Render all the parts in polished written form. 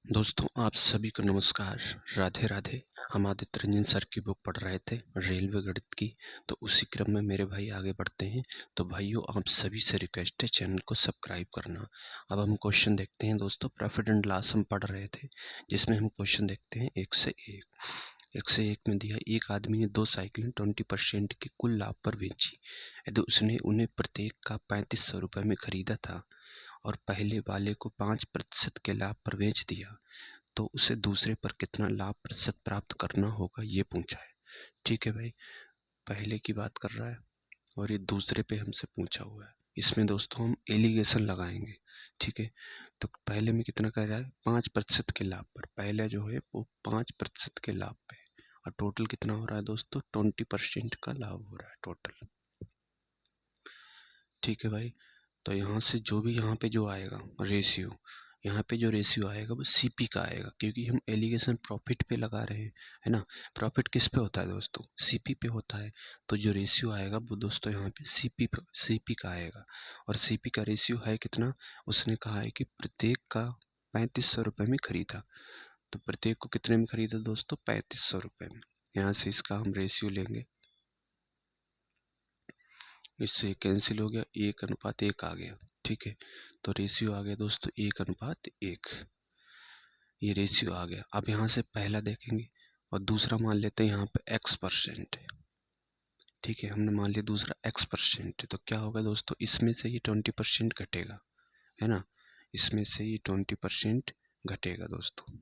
दोस्तों आप सभी को नमस्कार, राधे राधे। हम आदित्य रंजन सर की बुक पढ़ रहे थे रेलवे गणित की, तो उसी क्रम में मेरे भाई आगे बढ़ते हैं। तो भाइयों आप सभी से रिक्वेस्ट है चैनल को सब्सक्राइब करना। अब हम क्वेश्चन देखते हैं दोस्तों। प्रॉफिट एंड लॉस हम पढ़ रहे थे, जिसमें हम क्वेश्चन देखते हैं 1 से 1 में दिया, एक आदमी ने 2 साइकिलें 20% के कुल लाभ पर बेची। यदि उसने उन्हें प्रत्येक का 3500 रुपये में खरीदा था और पहले वाले को 5% के लाभ पर बेच दिया, तो उसे दूसरे पर कितना लाभ प्रतिशत प्राप्त करना होगा, ये पूछा है। ठीक है भाई, पहले की बात कर रहा है और ये दूसरे पे हमसे पूछा हुआ है। इसमें दोस्तों हम एलिगेशन लगाएंगे। ठीक है, तो पहले में कितना कह रहा है, 5% के लाभ पर। पहले जो है वो 5% के लाभ पे, और टोटल कितना हो रहा है दोस्तों, 20% का लाभ हो रहा है टोटल। ठीक है भाई, तो यहाँ से जो भी यहाँ पे जो आएगा रेशियो, यहाँ पे जो रेशियो आएगा वो सीपी का आएगा, क्योंकि हम एलिगेशन प्रॉफिट पे लगा रहे हैं, है ना। प्रॉफिट किस पे होता है दोस्तों, सीपी पे होता है। तो जो रेशियो आएगा वो दोस्तों यहाँ पे सीपी का आएगा। और सीपी का रेशियो है कितना, उसने कहा है कि प्रत्येक का 3500 रुपये में खरीदा। तो प्रत्येक को कितने में खरीदा दोस्तों, 3500 रुपये में। यहाँ से इसका हम रेशियो लेंगे, इससे कैंसिल हो गया, 1:1 आ गया। ठीक है, तो रेशियो आ गया दोस्तों 1:1, ये रेशियो आ गया। अब यहाँ से पहला देखेंगे और दूसरा मान लेते हैं यहाँ पे x% है। ठीक है, हमने मान लिया दूसरा x% है, तो क्या होगा दोस्तों, इसमें से ये 20% घटेगा, है ना। इसमें से ये 20% घटेगा दोस्तों।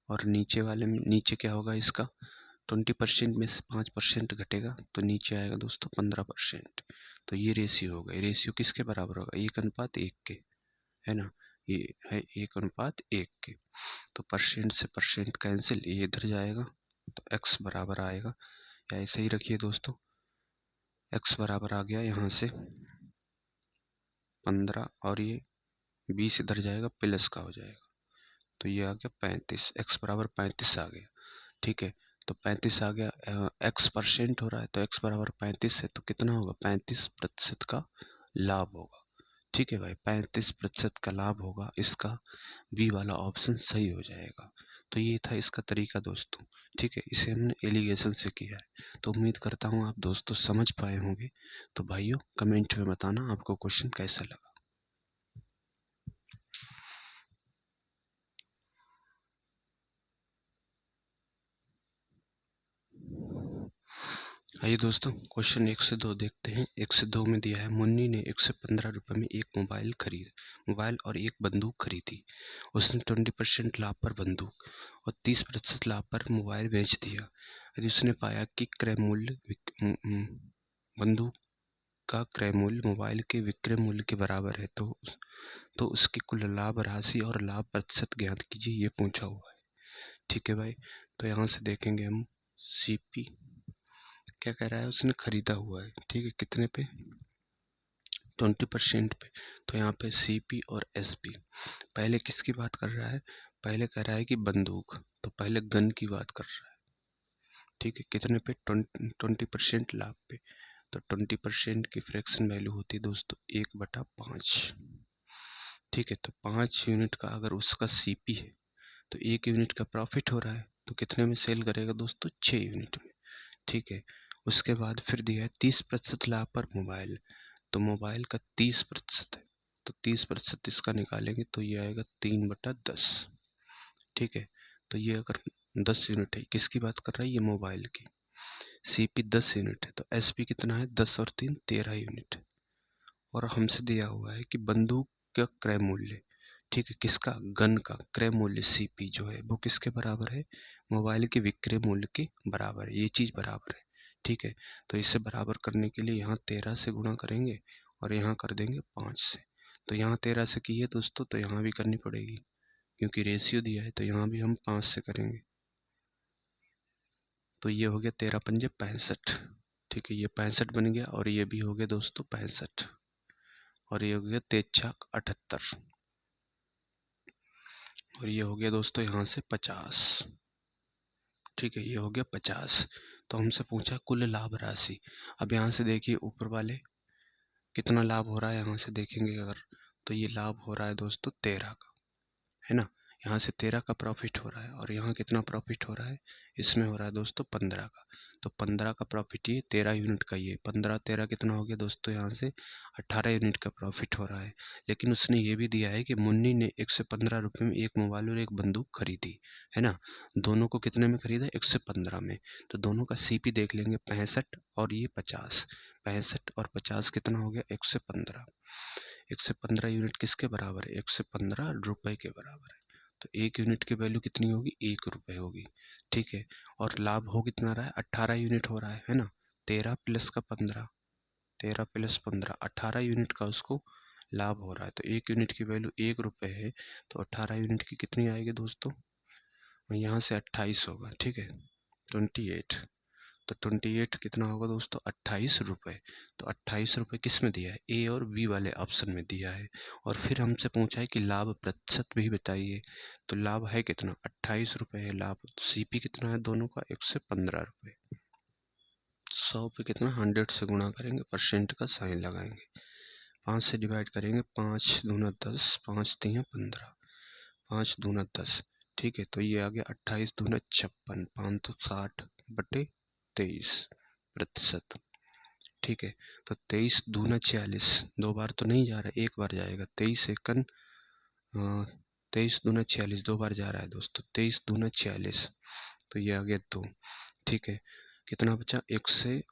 और नीचे वाले में, नीचे क्या होगा इसका, 20% में से 5% घटेगा, तो नीचे आएगा दोस्तों 15%। तो ये रेशियो होगा। ये रेशियो किसके बराबर होगा, 1:1 के, है ना। ये है 1:1 के। तो परसेंट से परसेंट कैंसिल, ये इधर जाएगा, तो x बराबर आएगा, या ऐसे ही रखिए दोस्तों, x बराबर आ गया यहाँ से 15, और ये 20 इधर जाएगा, प्लस का हो जाएगा, तो ये आ गया 35, x बराबर 35 आ गया। ठीक है, तो 35 आ गया, x% हो रहा है, तो x बराबर 35 है, तो कितना होगा, 35% का लाभ होगा। ठीक है भाई, 35% का लाभ होगा, इसका बी वाला ऑप्शन सही हो जाएगा। तो ये था इसका तरीका दोस्तों। ठीक है, इसे हमने एलिगेशन से किया है। तो उम्मीद करता हूँ आप दोस्तों समझ पाए होंगे। तो भाइयों कमेंट में बताना आपको क्वेश्चन कैसा लगा। आइए दोस्तों क्वेश्चन 1 से 2 देखते हैं। 1 से 2 में दिया है, मुन्नी ने 115 रुपये में एक मोबाइल और एक बंदूक खरीदी। उसने 20% लाभ पर बंदूक और 30% लाभ पर मोबाइल बेच दिया। यदि उसने पाया कि क्रय मूल्य बंदूक का क्रय मूल्य मोबाइल के विक्रय मूल्य के बराबर है, तो उसकी कुल लाभ राशि और लाभ प्रतिशत ज्ञात कीजिए, ये पूछा हुआ है। ठीक है भाई, तो यहाँ से देखेंगे हम, सीपी क्या कह रहा है, उसने खरीदा हुआ है। ठीक है, कितने पे, 20% पे। तो यहाँ पे सीपी और एसपी, पहले किसकी बात कर रहा है, पहले कह रहा है कि बंदूक, तो पहले गन की बात कर रहा है। ठीक है, कितने पे, 20% लाभ पे। तो 20% की फ्रैक्शन वैल्यू होती है दोस्तों 1/5। ठीक है, तो 5 यूनिट का अगर उसका सीपी है, तो 1 यूनिट का प्रॉफिट हो रहा है, तो कितने में सेल करेगा दोस्तों, 6 यूनिट में। ठीक है, उसके बाद फिर दिया है 30% लाभ पर मोबाइल, तो मोबाइल का 30% है, तो 30% इसका निकालेंगे तो ये आएगा 3/10। ठीक है, तो ये अगर 10 यूनिट है, किसकी बात कर रहा है, ये मोबाइल की। सीपी 10 यूनिट है, तो एसपी कितना है, 10 और 3 13 यूनिट है। और हमसे दिया हुआ है कि बंदूक का क्रय मूल्य, ठीक है, किसका, गन का क्रय मूल्य सीपी जो है वो किसके बराबर है, मोबाइल के विक्रय मूल्य के बराबर है, ये चीज़ बराबर है। ठीक है, तो इसे बराबर करने के लिए यहाँ 13 से गुणा करेंगे और यहाँ कर देंगे 5 से। तो यहाँ 13 से की है दोस्तों, तो यहाँ भी करनी पड़ेगी, क्योंकि रेशियो दिया है, तो यहाँ भी हम 5 से करेंगे। तो ये हो गया 13×5 = 65। ठीक है, ये 65 बन गया, और ये भी हो गया दोस्तों 65, और ये हो गया 3×6 = 78, और ये हो गया दोस्तों यहाँ से 50। ठीक है, ये हो गया 50। तो हमसे पूछा कुल लाभ राशि। अब यहाँ से देखिए ऊपर वाले कितना लाभ हो रहा है, यहाँ से देखेंगे अगर, तो ये लाभ हो रहा है दोस्तों 13 का, है ना। यहाँ से 13 का प्रॉफिट हो रहा है और यहाँ कितना प्रॉफिट हो रहा है, इसमें हो रहा है दोस्तों 15 का। तो 15 का प्रॉफिट ये, 13 यूनिट का ये, 15 13 कितना हो गया दोस्तों, यहाँ से 18 यूनिट का प्रॉफिट हो रहा है। लेकिन उसने ये भी दिया है कि मुन्नी ने 115 रुपये में एक मोबाइल और एक बंदूक खरीदी, है ना। दोनों को कितने में खरीदा, 115 में। तो दोनों का सीपी देख लेंगे, 65 और ये 50। 65 और 50 कितना हो गया, 115। 115 यूनिट किसके बराबर है, 115 रुपए के बराबर है। तो एक यूनिट की वैल्यू कितनी होगी, 1 रुपये होगी। ठीक है। और लाभ हो कितना रहा है, 18 यूनिट हो रहा है ना। 13 प्लस का 15, 13 प्लस 15, 18 यूनिट का उसको लाभ हो रहा है। तो एक यूनिट की वैल्यू 1 रुपये है, तो 18 यूनिट की कितनी आएगी दोस्तों, यहाँ से 28 होगा। ठीक है, 28। तो 28 कितना होगा दोस्तों, 28 रुपये। तो 28 रुपये किस में दिया है, ए और बी वाले ऑप्शन में दिया है। और फिर हमसे पूछा है कि लाभ प्रतिशत भी बताइए। तो लाभ है कितना, 28 रुपये है लाभ। सीपी कितना है दोनों का, 115 रुपये। 100 पे कितना, 100 से गुणा करेंगे, परसेंट का साइन लगाएंगे, 5 से डिवाइड करेंगे, 5 दूना 10, 5 तिया 15, 5 दूना 10। ठीक है, तो ये आ गया 28 दूना 56, 560/23%। ठीक है, तो 23 दूना 46, 2 बार तो नहीं जा रहा, 1 बार जाएगा। 23 एकन 23 दूना 46, 2 बार जा रहा है दोस्तों। 23 दूना 46, तो ये आ गया 2। ठीक है, कितना बचा, 1 से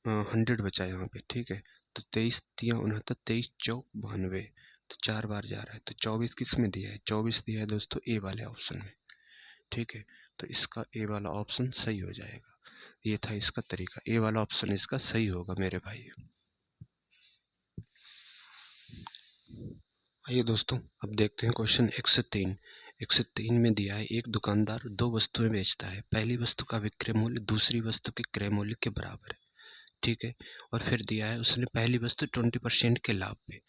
100 बचा यहाँ पे। ठीक है, तो 23 तिया 69, 23 चौक 92, तो 4 बार जा रहा है। तो 24 किस में दिया है, 24 दिया है दोस्तों ए वाले ऑप्शन में। ठीक है, तो इसका ए वाला ऑप्शन सही हो जाएगा। ये था इसका तरीका, ए वाला ऑप्शन इसका सही होगा मेरे भाई। आइए दोस्तों, अब देखते हैं क्वेश्चन 103। 103 में दिया है, एक दुकानदार 2 वस्तुएं बेचता है। पहली वस्तु का विक्रय मूल्य दूसरी वस्तु के क्रय मूल्य के बराबर है। ठीक है, और फिर दिया है उसने पहली वस्तु 20% के लाभ पे।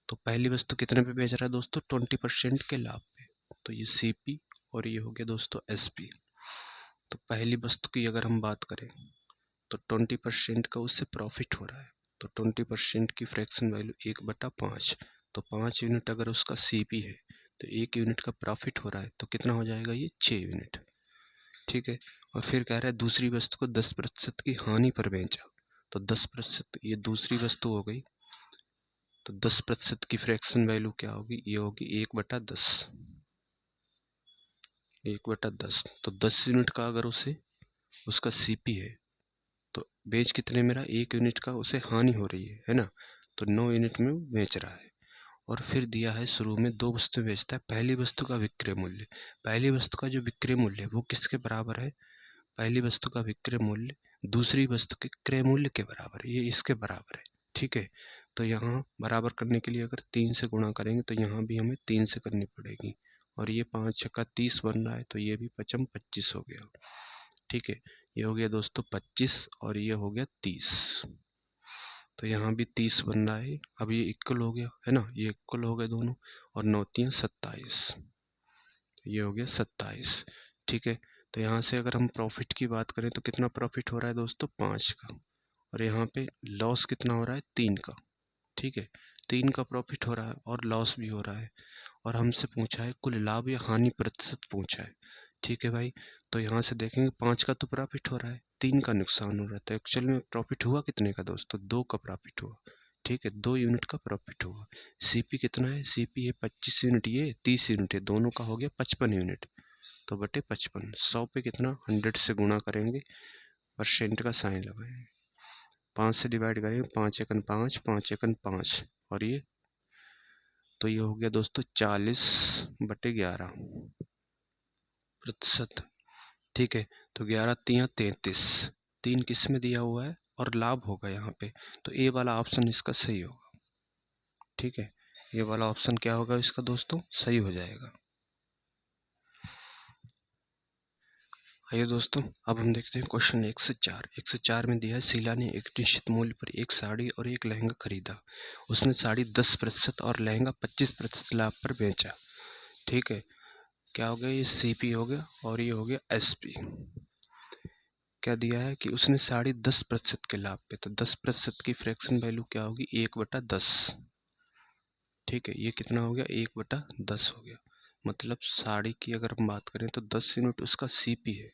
तो पहली वस्तु कितने पे बेच रहा है दोस्तों, 20% के लाभ पे। तो ये सीपी और ये हो गया दोस्तों एसपी। तो पहली वस्तु की अगर हम बात करें तो 20% का उससे प्रॉफिट हो रहा है। तो 20% की फ्रैक्शन वैल्यू 1/5, तो 5 यूनिट अगर उसका सीपी है तो 1 यूनिट का प्रॉफिट हो रहा है, तो कितना हो जाएगा, ये 6 यूनिट। ठीक है, और फिर कह रहा है दूसरी वस्तु को 10% की हानि पर बेचा। तो 10%, ये दूसरी वस्तु हो गई। तो 10% की फ्रैक्शन वैल्यू क्या होगी, ये होगी 1/10, 1/10। तो 10 यूनिट का अगर उसे उसका सीपी है तो बेच कितने में रहा, 1 यूनिट का उसे हानि हो रही है ना। तो 9 यूनिट में बेच रहा है। और फिर दिया है शुरू में 2 वस्तु बेचता है। पहली वस्तु का विक्रय मूल्य, पहली वस्तु का जो विक्रय मूल्य है वो किसके बराबर है, पहली वस्तु का विक्रय मूल्य दूसरी वस्तु के क्रय मूल्य के बराबर है, ये इसके बराबर है। ठीक है, तो यहाँ बराबर करने के लिए अगर 3 से गुणा करेंगे तो यहाँ भी हमें 3 से करनी पड़ेगी। और ये 5 छक्का 30 बन रहा है, तो ये भी 5 25 हो गया। ठीक है, ये हो गया दोस्तों 25 और ये हो गया 30। तो यहाँ भी 30 बन रहा है। अब ये इक्वल हो गया है ना, ये इक्वल हो गए दोनों। और 9 3 27, ये हो गया 27। ठीक है, तो यहाँ से अगर हम प्रॉफिट की बात करें तो कितना प्रॉफिट हो रहा है दोस्तों, 5 का। और यहाँ पे लॉस कितना हो रहा है, 3 का। ठीक है, 3 का प्रॉफिट हो रहा है और लॉस भी हो रहा है। और हमसे पूछा है कुल लाभ या हानि प्रतिशत पूछा है। ठीक है भाई, तो यहाँ से देखेंगे 5 का तो प्रॉफिट हो रहा है, 3 का नुकसान हो रहा है। तो एक्चुअल में प्रॉफिट हुआ कितने का दोस्तों, 2 का प्रॉफिट हुआ। ठीक है, 2 यूनिट का प्रॉफिट हुआ। सीपी कितना है, सीपी है 25 यूनिट, ये 30 यूनिट है, दोनों का हो गया 55 यूनिट। तो बटे 55, 100 पे कितना, 100 से गुणा करेंगे, परसेंट का साइन लगाएंगे, 5 से डिवाइड करेंगे, 5 एकन 5, 5 एकन 5, और ये तो ये हो गया दोस्तों 40/11%। ठीक है, तो 11 तिया 33, 3 किस में दिया हुआ है और लाभ होगा यहाँ पे। तो ए वाला ऑप्शन इसका सही होगा। ठीक है, ये वाला ऑप्शन क्या होगा इसका दोस्तों, सही हो जाएगा। आइए दोस्तों, अब हम देखते हैं क्वेश्चन 104। 104 में दिया है शीला ने एक निश्चित मूल्य पर एक साड़ी और एक लहंगा खरीदा। उसने साड़ी 10% और लहंगा 25% लाभ पर बेचा। ठीक है, क्या हो गया, ये सीपी हो गया और ये हो गया एसपी। क्या दिया है कि उसने साड़ी 10% के लाभ पे, तो 10% की फ्रैक्शन वैल्यू क्या होगी, 1/10। ठीक है, ये कितना हो गया, 1/10 हो गया। मतलब साड़ी की अगर हम बात करें तो 10 यूनिट उसका सीपी है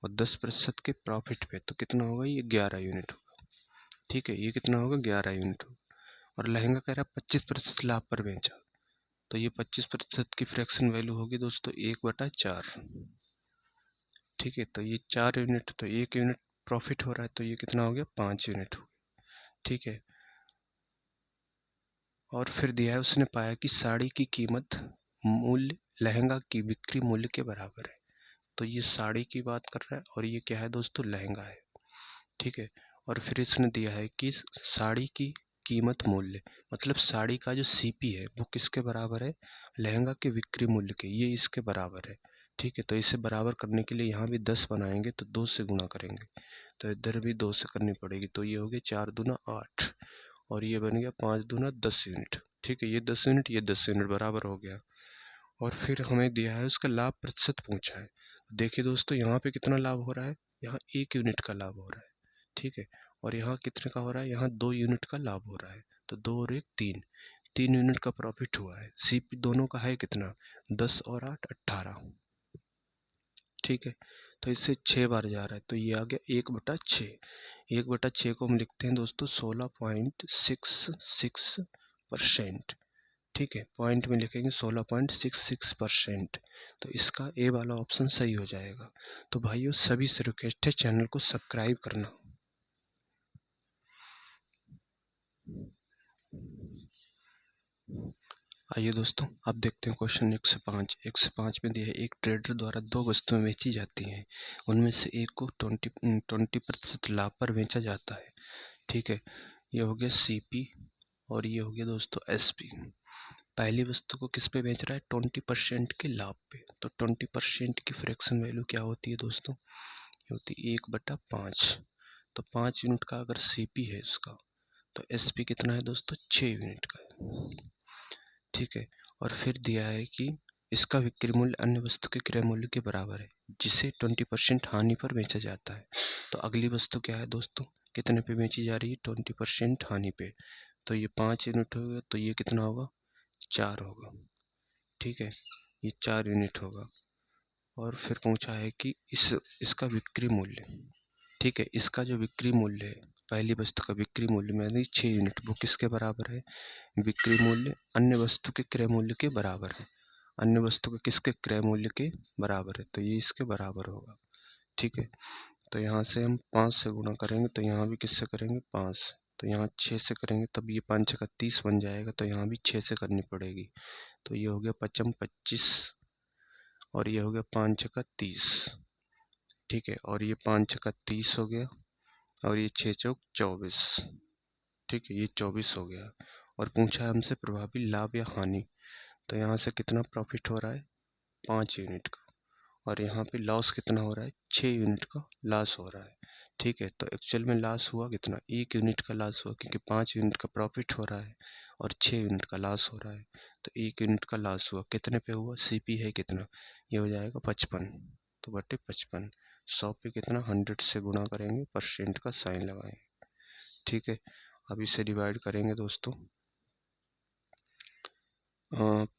और 10% के प्रॉफिट पे, तो कितना होगा, ये 11 यूनिट होगा। ठीक है, ये कितना होगा, 11 यूनिट होगा। और लहंगा कह रहा है 25% लाभ पर बेचा, तो ये 25% की फ्रैक्शन वैल्यू होगी दोस्तों 1/4। ठीक है, तो ये 4 यूनिट, तो 1 यूनिट प्रॉफिट हो रहा है, तो ये कितना हो गया, 5 यूनिट हो गया। ठीक है, और फिर दिया है उसने पाया कि साड़ी की कीमत मूल्य लहंगा की बिक्री मूल्य के बराबर है। तो ये साड़ी की बात कर रहा है और ये क्या है दोस्तों, लहंगा है। ठीक है, और फिर इसने दिया है कि साड़ी की कीमत मूल्य, मतलब साड़ी का जो सीपी है वो किसके बराबर है, लहंगा के बिक्री मूल्य के, ये इसके बराबर है। ठीक है, तो इसे बराबर करने के लिए यहाँ भी 10 बनाएंगे तो 2 से गुणा करेंगे, तो इधर भी 2 से करनी पड़ेगी, तो ये हो गया 4 दूना 8 और ये बन गया 5 दूना 10 यूनिट। ठीक है, ये 10 यूनिट, ये 10 यूनिट बराबर हो गया। और फिर हमें दिया है उसका लाभ प्रतिशत पूछा है। देखिए दोस्तों, यहाँ पे कितना लाभ हो रहा है, यहाँ 1 यूनिट का लाभ हो रहा है। ठीक है, और यहाँ कितने का हो रहा है, यहाँ 2 यूनिट का लाभ हो रहा है, तो 2 और 1 3, 3 यूनिट का प्रॉफिट हुआ है। सीपी दोनों का है कितना, 10 और 8 18। ठीक है, तो इससे 6 बार जा रहा है, तो ये आ गया 1/6। 1/6 को हम लिखते हैं दोस्तों 16.66%। ठीक है, पॉइंट में लिखेंगे 16.66%, तो इसका ए वाला ऑप्शन सही हो जाएगा। तो भाइयों, सभी से रिक्वेस्ट है चैनल को सब्सक्राइब करना। आइए दोस्तों, अब देखते हैं क्वेश्चन 105। 105 में दिया है, एक ट्रेडर द्वारा 2 वस्तुएं बेची जाती हैं, उनमें से एक को 20% लाभ पर बेचा जाता है। ठीक है, ये हो गया सीपी और ये हो गया दोस्तों एसपी। पहली वस्तु को किस पे बेच रहा है, 20% के लाभ पे, तो 20% की फ्रैक्शन वैल्यू क्या होती है दोस्तों, ये होती है 1/5। तो 5 यूनिट का अगर सीपी है इसका, तो एसपी कितना है दोस्तों, 6 यूनिट का है। ठीक है, और फिर दिया है कि इसका विक्रय मूल्य अन्य वस्तु के क्रय मूल्य के बराबर है, जिसे 20% हानि पर बेचा जाता है। तो अगली वस्तु क्या है दोस्तों, कितने पे बेची जा रही है, 20% हानि पे, तो ये 5 यूनिट होगा, तो ये कितना होगा, 4 होगा। ठीक है, ये 4 यूनिट होगा। और फिर पूछा है कि इसका बिक्री मूल्य, ठीक है, इसका जो बिक्री मूल्य है, पहली वस्तु का बिक्री मूल्य में 6 यूनिट, वो किसके बराबर है, बिक्री मूल्य अन्य वस्तु के क्रय मूल्य के बराबर है। अन्य वस्तु के किसके क्रय मूल्य के बराबर है, तो ये इसके बराबर होगा। ठीक है, तो यहाँ से हम 5 से गुणा करेंगे, तो यहाँ भी किससे करेंगे, 5 से, तो यहाँ 6 से करेंगे, तब ये 5 का 30 बन जाएगा, तो यहाँ भी 6 से करनी पड़ेगी, तो ये हो गया 55 25 और ये हो गया 5 का 30। ठीक है, और ये 5 का 30 हो गया और ये 6 चौक 24। ठीक है, ये 24 हो गया। और पूछा है हमसे प्रभावी लाभ या हानि, तो यहाँ से कितना प्रॉफिट हो रहा है, 5 यूनिट का, और यहाँ पे लॉस कितना हो रहा है, 6 यूनिट का लॉस हो रहा है। ठीक है, तो एक्चुअल में लॉस हुआ कितना, 1 यूनिट का लॉस हुआ, क्योंकि 5 यूनिट का प्रॉफिट हो रहा है और 6 यूनिट का लॉस हो रहा है, तो 1 यूनिट का लॉस हुआ, कितने पे हुआ, सीपी है कितना, ये हो जाएगा 55, तो बटे 55, 100 पे कितना, 100 से गुणा करेंगे, परसेंट का साइन लगाएंगे। ठीक है, अब इसे डिवाइड करेंगे दोस्तों,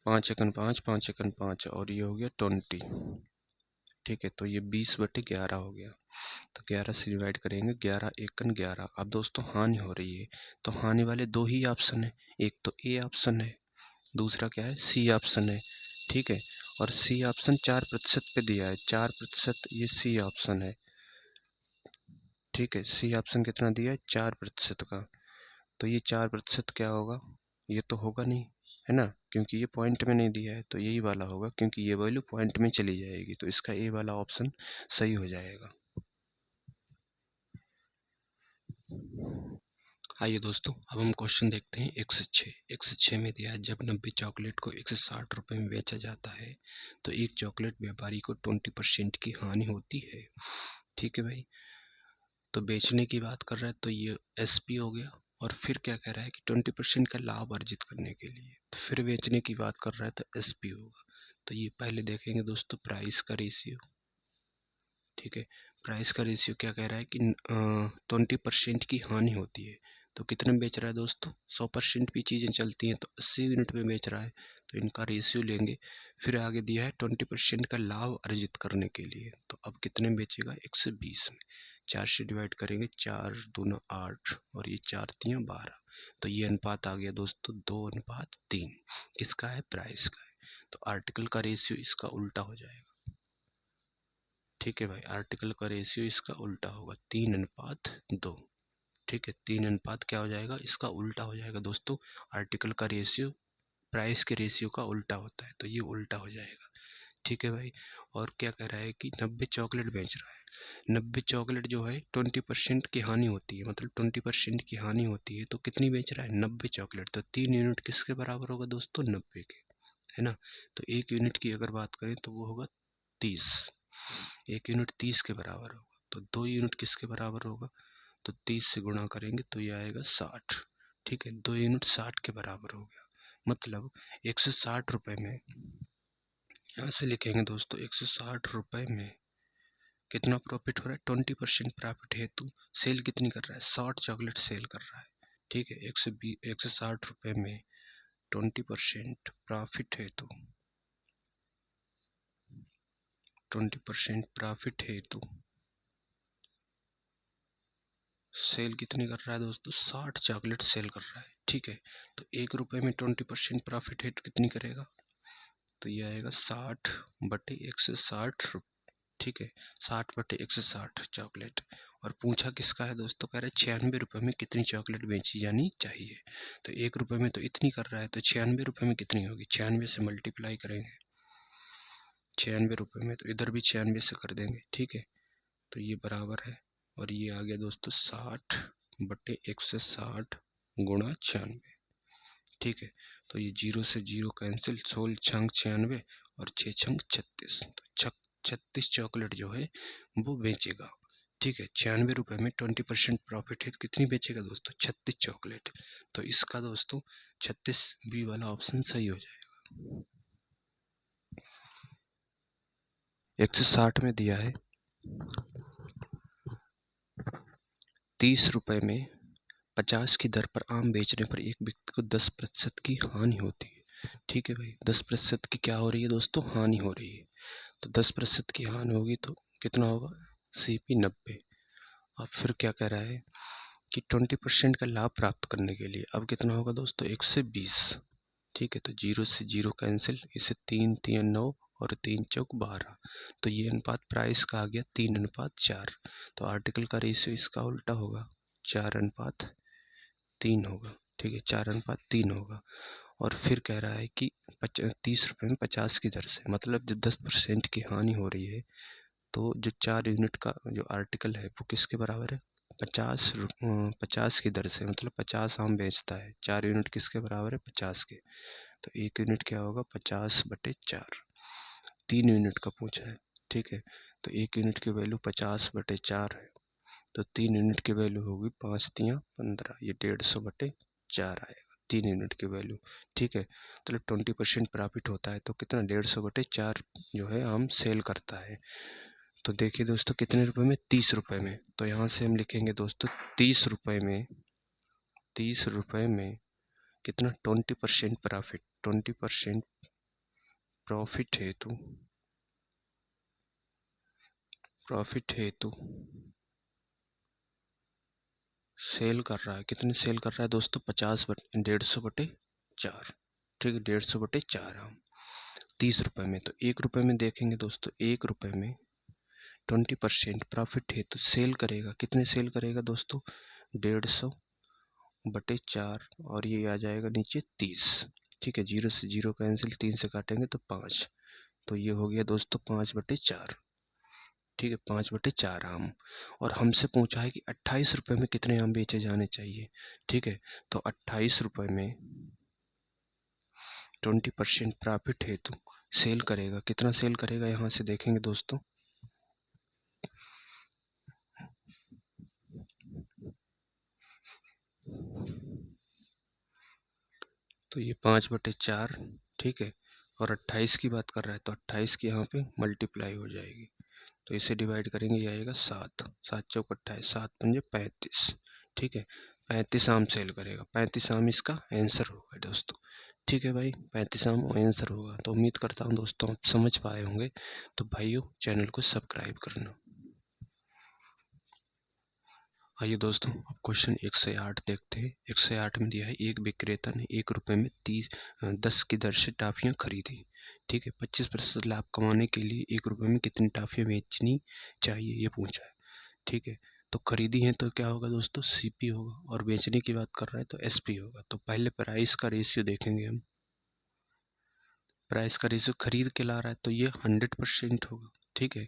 5 एकन 5, 5 एकन 5, और ये हो गया 20। ठीक है, तो ये 20/11 हो गया, तो 11 से डिवाइड करेंगे, 11 एकन 11। अब दोस्तों हानि हो रही है, तो हानि वाले 2 ही ऑप्शन है, एक तो ए ऑप्शन है, दूसरा क्या है, सी ऑप्शन है। ठीक है, और सी ऑप्शन 4% पे दिया है, 4%, ये सी ऑप्शन है। ठीक है, सी ऑप्शन कितना दिया है, 4% का, तो ये 4% क्या होगा, ये तो होगा नहीं, है ना, क्योंकि ये पॉइंट में नहीं दिया है, तो यही वाला होगा, क्योंकि ये वैल्यू पॉइंट में चली जाएगी, तो इसका ए वाला ऑप्शन सही हो जाएगा। आइए दोस्तों, अब हम क्वेश्चन देखते हैं 106। 106 में दिया है, जब 90 चॉकलेट को 160 रुपये में बेचा जाता है, तो एक चॉकलेट व्यापारी को 20% की हानि होती है। ठीक है भाई, तो बेचने की बात कर रहा है, तो ये एसपी हो गया, और फिर क्या कह रहा है कि 20% का लाभ अर्जित करने के लिए, तो फिर बेचने की बात कर रहा है, तो एसपी होगा। तो ये पहले देखेंगे दोस्तों प्राइस का रेशियो। ठीक है, प्राइस का रेशियो क्या कह रहा है कि 20% की हानि होती है, तो कितने में बेच रहा है दोस्तों, 100% भी चीज़ें चलती हैं तो 80 यूनिट में बेच रहा है, तो इनका रेशियो लेंगे। फिर आगे दिया है 20% का लाभ अर्जित करने के लिए, तो अब कितने में बेचेगा, 120 में। 4 से डिवाइड करेंगे, 4 दूना 8 और ये 4 तियाँ 12, तो ये अनुपात आ गया दोस्तों 2:3। किसका है, प्राइस का है। तो आर्टिकल का रेशियो इसका उल्टा हो जाएगा। ठीक है भाई, आर्टिकल का रेशियो इसका उल्टा होगा, 3:2। ठीक है, 3 अनुपात क्या हो जाएगा, इसका उल्टा हो जाएगा दोस्तों। आर्टिकल का रेशियो प्राइस के रेशियो का उल्टा होता है, तो ये उल्टा हो जाएगा। ठीक है भाई। और क्या कह रहा है कि 90 चॉकलेट बेच रहा है। 90 चॉकलेट जो है 20% की हानि होती है, मतलब 20% की हानि होती है, तो कितनी बेच रहा है, 90 चॉकलेट। तो 3 यूनिट किसके बराबर होगा दोस्तों, 90 के, है ना। तो 1 यूनिट की अगर बात करें तो वो होगा 30। 1 यूनिट 30 के बराबर होगा। तो 2 यूनिट किसके बराबर होगा, तो 30 से गुणा करेंगे तो ये आएगा 60। ठीक है, 2 यूनिट 60 के बराबर हो गया, मतलब 160 रुपये में, यहाँ से लिखेंगे दोस्तों 160 रुपये में कितना प्रॉफिट हो रहा है, 20% प्रॉफिट हेतु सेल कितनी कर रहा है, 60 चॉकलेट सेल कर रहा है। ठीक है, 160 रुपये में 20% प्रॉफिट हेतु, 20% प्रॉफिट हेतु सेल कितनी कर रहा है दोस्तों, 60 चॉकलेट सेल कर रहा है। ठीक है, तो 1 रुपये में 20% प्रॉफिट हेतु कितनी करेगा, तो ये आएगा 60/160। ठीक है, 60/160 चॉकलेट। और पूछा किसका है दोस्तों, कह रहे हैं 96 रुपये में कितनी चॉकलेट बेची जानी चाहिए। तो 1 रुपये में तो इतनी कर रहा है, तो 96 रुपये में कितनी होगी, 96 से मल्टीप्लाई करेंगे। 96 रुपये में तो इधर भी 96 से कर देंगे। ठीक है, तो ये बराबर है, और ये आ गया दोस्तों 60/160 गुणा 96। ठीक है, तो ये 0 से 0 कैंसिल, 16 छंग 96 और 6 छंग 36, तो 36 चॉकलेट जो है वो बेचेगा। ठीक है, 96 रुपये में 20% प्रॉफिट है, तो कितनी बेचेगा दोस्तों, 36 चॉकलेट। तो इसका दोस्तों 36 बी वाला ऑप्शन सही हो जाएगा। 160 में दिया है 30 रुपये में 50 की दर पर आम बेचने पर एक व्यक्ति को 10% की हानि होती है। ठीक है भाई, 10% की क्या हो रही है दोस्तों, हानि हो रही है। तो 10% की हानि होगी तो कितना होगा, CP 90। अब फिर क्या कह रहा है कि 20% का लाभ प्राप्त करने के लिए अब कितना होगा दोस्तों, 120। ठीक है, तो 0 से 0 कैंसिल, इसे 3 3 9 और 3 चौक 12, तो ये अनुपात प्राइस का आ गया 3:4। तो आर्टिकल का रेशियो इसका उल्टा होगा, 4:3 होगा। ठीक है, 4:3 होगा। और फिर कह रहा है कि 30 रुपये में 50 की दर से, मतलब जब 10% की हानि हो रही है तो जो 4 यूनिट का जो आर्टिकल है वो किसके बराबर है, 50 की दर से, मतलब 50 आम बेचता है, 4 यूनिट किसके बराबर है, 50 के। तो 1 यूनिट क्या होगा, 50/4। 3 यूनिट का पूछा है। ठीक है, तो 1 यूनिट की वैल्यू 50/4 है, तो 3 यूनिट की वैल्यू होगी 5 तियाँ 15, ये 150/4 आएगा 3 यूनिट की वैल्यू। ठीक है, तो 20% प्रॉफिट होता है, तो कितना, 150/4 जो है आम सेल करता है। तो देखिए दोस्तों कितने रुपए में, 30 रुपये में। तो यहाँ से हम लिखेंगे दोस्तों 30 रुपये में, 30 रुपये में कितना, 20% प्रॉफिट, 20% प्रॉफिट हेतु, प्रॉफिट हेतु सेल कर रहा है। कितने सेल कर रहा है दोस्तों, 150/4। ठीक है, 150/4 हम 30 रुपये में। तो 1 रुपये में देखेंगे दोस्तों, 1 रुपये में 20% प्रॉफिट हेतु सेल करेगा, कितने सेल करेगा दोस्तों, 150/4, और ये आ जाएगा नीचे 30। ठीक है, 0 से 0 कैंसिल, 3 से काटेंगे तो 5, तो ये हो गया दोस्तों 5/4। ठीक है, 5/4 आम। और हमसे पूछा है कि 28 रुपये में कितने आम बेचे जाने चाहिए। ठीक है, तो 28 रुपये में 20% प्रॉफिट हेतु सेल करेगा, कितना सेल करेगा, यहाँ से देखेंगे दोस्तों, तो ये 5/4। ठीक है, और 28 की बात कर रहा है, तो 28 की यहाँ पे मल्टीप्लाई हो जाएगी, तो इसे डिवाइड करेंगे, ये आएगा 7, 7 चौक 28, 7 पंजे 35। ठीक है, 35 आम सेल करेगा। 35 आम इसका आंसर होगा दोस्तों। ठीक है भाई, 35 आम आंसर होगा। तो उम्मीद करता हूँ दोस्तों आप समझ पाए होंगे। तो भाइयों चैनल को सब्सक्राइब करना। आइए दोस्तों अब क्वेश्चन 108 देखते हैं। 108 में दिया है एक विक्रेता ने 1 रुपये में 10 की दर से टॉफियाँ खरीदी। ठीक है, 25% लाभ कमाने के लिए 1 रुपये में कितनी टॉफियाँ बेचनी चाहिए ये पूछा है। ठीक है, तो खरीदी है तो क्या होगा दोस्तों, सीपी होगा, और बेचने की बात कर रहा है तो एसपी होगा। तो पहले प्राइस का रेशियो देखेंगे हम। प्राइस का रेशियो खरीद के ला रहा है तो ये 100% होगा। ठीक है,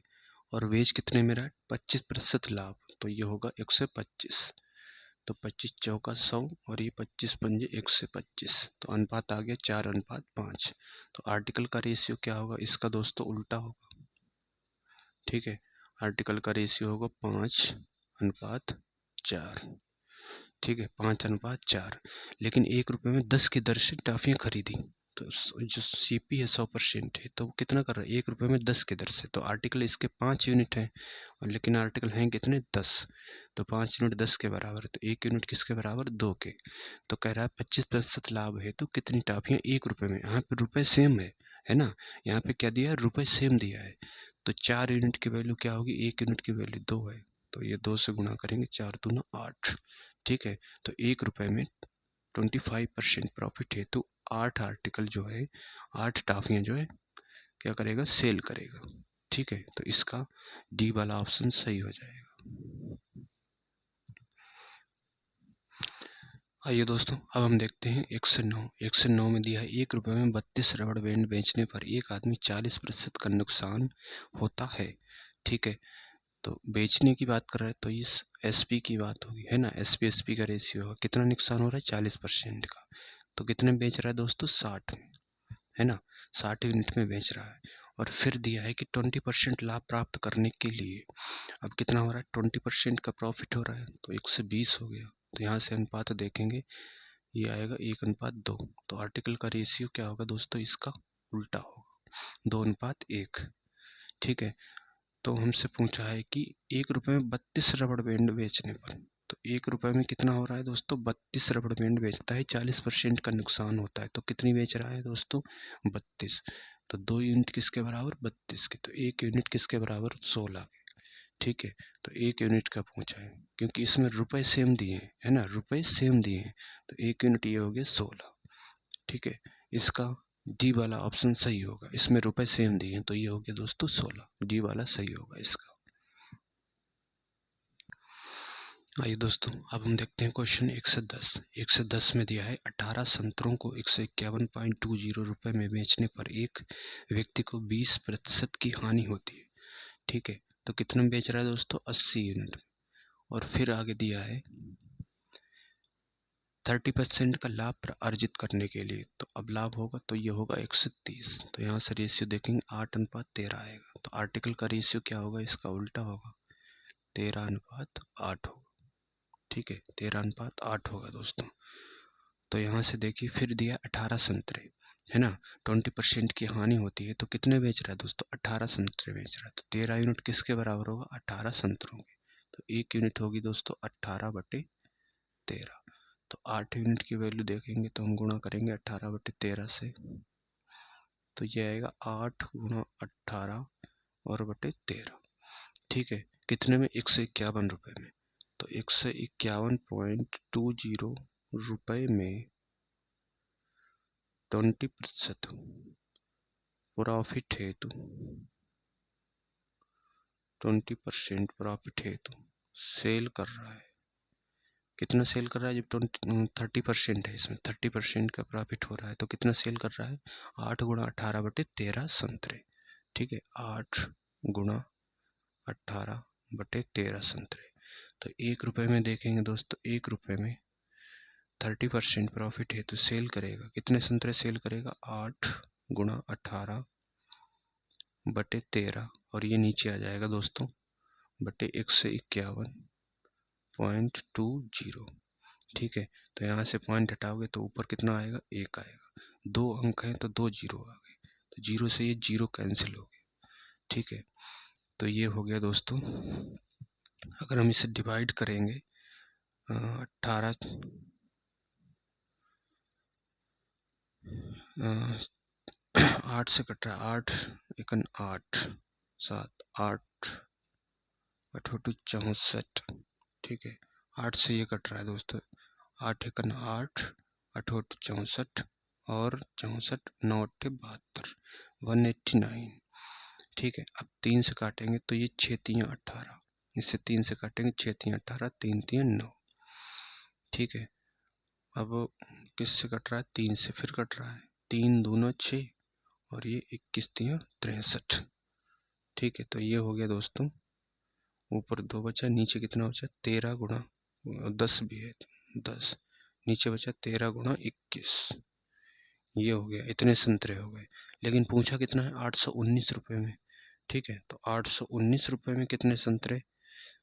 और बेच कितने में रहा है, 25% लाभ, तो ये होगा 125। तो 25 चौका 100 और ये 25 पंजे 125, तो अनुपात आ गया 4:5। तो आर्टिकल का रेशियो क्या होगा इसका दोस्तों, उल्टा होगा। ठीक है, आर्टिकल का रेशियो होगा 5:4। ठीक है, 5:4। लेकिन 1 रुपये में 10 की दर से टॉफियाँ खरीदी, तो जो सीपी है 100% है, तो वो कितना कर रहा है, 1 रुपये में 10 की दर से। तो आर्टिकल इसके 5 यूनिट हैं, और लेकिन आर्टिकल हैं कितने, 10। तो 5 यूनिट 10 के बराबर है, तो 1 यूनिट किसके बराबर, 2 के। तो कह रहा है 25% लाभ है तो कितनी टॉफियाँ 1 रुपये में। यहाँ पे रुपये सेम है ना। यहाँ पे क्या दिया है, रुपये सेम दिया है। तो 4 यूनिट की वैल्यू क्या होगी, 1 यूनिट की वैल्यू 2 है, तो ये 2 से गुणा करेंगे, 4 दूना 8। ठीक है, तो 1 रुपये में 25% प्रॉफिट है तो 8 आर्टिकल जो है, 8 टॉफियाँ जो है क्या करेगा, सेल करेगा। ठीक है, तो इसका डी वाला ऑप्शन सही हो जाएगा। आइए दोस्तों अब हम देखते हैं 109। 109 में दिया है 1 रुपये में 32 रबड़ बैंड बेचने पर एक आदमी 40% का नुकसान होता है। ठीक है, तो बेचने की बात कर रहे हैं तो इस एसपी की बात होगी, है ना। एसपी का रेशियो होगा, कितना नुकसान हो रहा है, 40% का। तो कितने में बेच रहा है दोस्तों, 60 में, है ना। 60 यूनिट में बेच रहा है। और फिर दिया है कि 20% लाभ प्राप्त करने के लिए, अब कितना हो रहा है, 20% का प्रॉफिट हो रहा है, तो 120 हो गया। तो यहाँ से अनुपात देखेंगे, ये आएगा 1:2। तो आर्टिकल का रेशियो क्या होगा दोस्तों, इसका उल्टा होगा, 2:1। ठीक है, तो हमसे पूछा है कि 1 रुपये में 32 रबड़ बैंड बेचने पर, तो 1 रुपये में कितना हो रहा है दोस्तों, 32 रबड़ बैंड बेचता है, 40% का नुकसान होता है, तो कितनी बेच रहा है दोस्तों, 32। तो 2 यूनिट किसके बराबर, 32 के, तो 1 यूनिट किसके बराबर, 16 के। ठीक है, तो 1 यूनिट का पूछा है, क्योंकि इसमें रुपए सेम दिए हैं, है ना, रुपए सेम दिए हैं, तो 1 यूनिट ये हो गया 16। ठीक है, इसका डी वाला ऑप्शन सही होगा, इसमें रुपए सेम दिए हैं, तो ये हो गया दोस्तों 16, डी वाला सही होगा इसका। आइए दोस्तों अब हम देखते हैं क्वेश्चन 110। 110 में दिया है 18 संतरों को 151.20 रुपये में बेचने पर एक व्यक्ति को 20% की हानि होती है। ठीक है, तो कितने में बेच रहा है दोस्तों, 80 यूनिट। और फिर आगे दिया है 30% का लाभ अर्जित करने के लिए, तो अब लाभ होगा तो ये होगा 130। तो यहाँ से रेशियो देखेंगे 8:13 आएगा। तो आर्टिकल का रेशियो क्या होगा, इसका उल्टा होगा, 13:8 होगा। ठीक है, 13:8 होगा दोस्तों। तो यहाँ से देखिए फिर दिया 18 संतरे, है ना, 20% की हानि होती है, तो कितने बेच रहा है दोस्तों, 18 संतरे बेच रहा है, तो 13 यूनिट किसके बराबर होगा, 18 संतरों के। तो 1 यूनिट होगी दोस्तों 18/13। तो 8 यूनिट की वैल्यू देखेंगे तो हम गुणा करेंगे 18/13 से, तो ये आएगा 8 गुणा 18 और बटे 13। ठीक है, कितने में, 151 रुपये में। तो 151.20 रुपये में 20% प्रॉफिट हेतु 20% प्रॉफिट हेतु सेल कर रहा है। कितना सेल कर रहा है, जब 30% है, इसमें 30% का प्रॉफिट हो रहा है, तो कितना सेल कर रहा है, 8 गुणा 18/13 संतरे। ठीक है, 8 गुणा 18/13 संतरे। तो 1 रुपये में देखेंगे दोस्तों, 1 रुपये में 30% प्रॉफिट है तो सेल करेगा, कितने संतरे सेल करेगा, 8 गुणा 18/13, और ये नीचे आ जाएगा दोस्तों बटे 151.20। ठीक है, तो यहाँ से पॉइंट हटाओगे तो ऊपर कितना आएगा, 1 आएगा। 2 अंक हैं तो 2 जीरो आ गए, तो जीरो से ये जीरो कैंसिल हो गया। ठीक है, तो ये हो गया दोस्तों। अगर हम इसे डिवाइड करेंगे 18 8 से कट रहा है, 8 एकन 8 7 8 8 64, ठीक है। 8 से ये कट रहा है दोस्तों, 8 एकन 8 8 64 और 64 9 72 189, ठीक है। अब 3 से काटेंगे तो ये 6 3 18, इससे 3 से काटेंगे 6 3 18 3 3 9, ठीक है। अब किससे कट रहा है, 3 से फिर कट रहा है, 3 दूना 6 और ये 21 3 63, ठीक है। तो ये हो गया दोस्तों, ऊपर 2 बचा, नीचे कितना बचा 13 गुणा 10 भी है 10, नीचे बचा 13 गुणा 21, ये हो गया, इतने संतरे हो गए। लेकिन पूछा कितना है, 819 रुपये में, ठीक है। तो 819 रुपये में कितने संतरे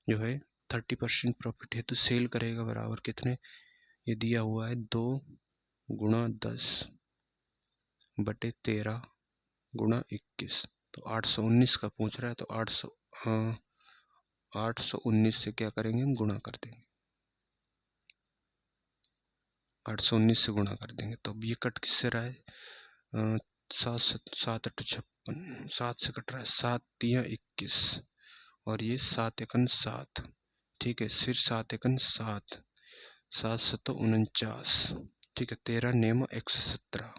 जो है 30% प्रॉफिट है तो सेल करेगा बराबर कितने, ये दिया हुआ है 2 गुणा 10 बटे 13 गुणा 21, तो 819 का पूछ रहा है, तो 819 से क्या करेंगे हम, गुणा कर देंगे, 819 से गुणा कर देंगे। तो अब ये कट किससे रहा है, 7 8 56, 7 से कट रहा है, 7 3 21 और ये 7 एकन 7, ठीक है। फिर 7 एकन 7 7 7 49, ठीक है। 13 नेम 117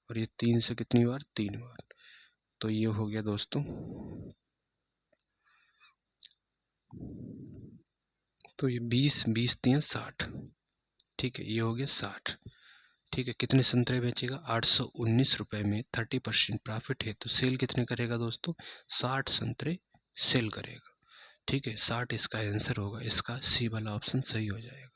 और ये 3 से कितनी बार, 3 बार, तो ये हो गया दोस्तों, तो ये 20 20 3 60, ठीक है। ये हो गया 60, ठीक है। कितने संतरे बेचेगा, 819 रुपये में 30% प्रॉफिट है तो सेल कितने करेगा दोस्तों, 60 संतरे सेल करेगा, ठीक है। 60 इसका आंसर होगा, इसका सी वाला ऑप्शन सही हो जाएगा।